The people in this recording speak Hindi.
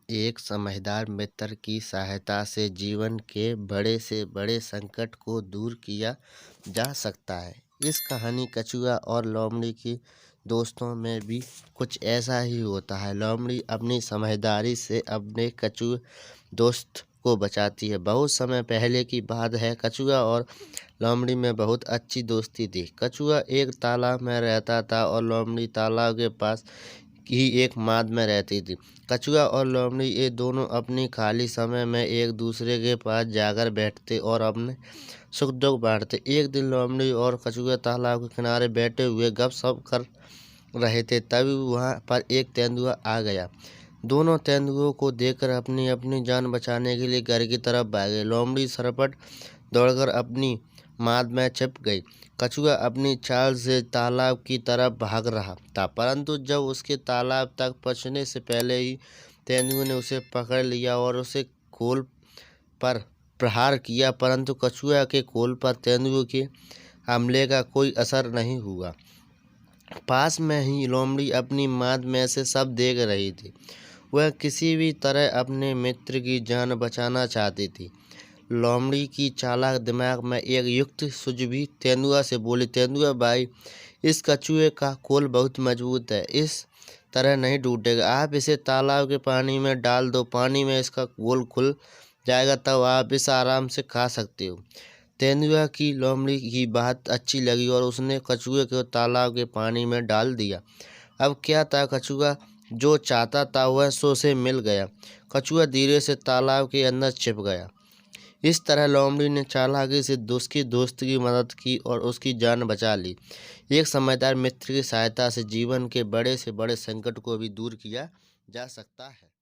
एक समझदार मित्र की सहायता से जीवन के बड़े से बड़े संकट को दूर किया जा सकता है। इस कहानी कछुआ और लोमड़ी की दोस्तों में भी कुछ ऐसा ही होता है। लोमड़ी अपनी समझदारी से अपने कछुए दोस्त को बचाती है। बहुत समय पहले की बात है। कछुआ और लोमड़ी में बहुत अच्छी दोस्ती थी। कछुआ एक तालाब में रहता था और लोमड़ी तालाब के पास ही एक माद में रहती थी। कछुआ और लोमड़ी ये दोनों अपनी खाली समय में एक दूसरे के पास जाकर बैठते और अपने सुख दुख बांटते। एक दिन लोमड़ी और कछुआ तालाब के किनारे बैठे हुए गपशप कर रहे थे। तभी वहां पर एक तेंदुआ आ गया। दोनों तेंदुओं को देखकर अपनी अपनी जान बचाने के लिए घर की तरफ भागे। लोमड़ी सरपट दौड़कर अपनी माद में छिप गई। कछुआ अपनी चाल से तालाब की तरफ भाग रहा था, परंतु जब उसके तालाब तक पहुंचने से पहले ही तेंदुए ने उसे पकड़ लिया और उसे खोल पर प्रहार किया, परंतु कछुआ के खोल पर तेंदुए के हमले का कोई असर नहीं हुआ। पास में ही लोमड़ी अपनी माद में से सब देख रही थी। वह किसी भी तरह अपने मित्र की जान बचाना चाहती थी। लोमड़ी की चालाक दिमाग में एक युक्ति सूझी। तेंदुआ से बोली, तेंदुआ भाई, इस कछुए का खोल बहुत मजबूत है, इस तरह नहीं टूटेगा। आप इसे तालाब के पानी में डाल दो, पानी में इसका खोल खुल जाएगा, तब आप इसे आराम से खा सकते हो। तेंदुआ की लोमड़ी की बात अच्छी लगी और उसने कछुए को तालाब के पानी में डाल दिया। अब क्या था, कछुआ जो चाहता था वह सो से मिल गया। कछुआ धीरे से तालाब के अंदर छिप गया। इस तरह लोमड़ी ने चालाकी से उसकी दोस्त की मदद की और उसकी जान बचा ली। एक समझदार मित्र की सहायता से जीवन के बड़े से बड़े संकट को भी दूर किया जा सकता है।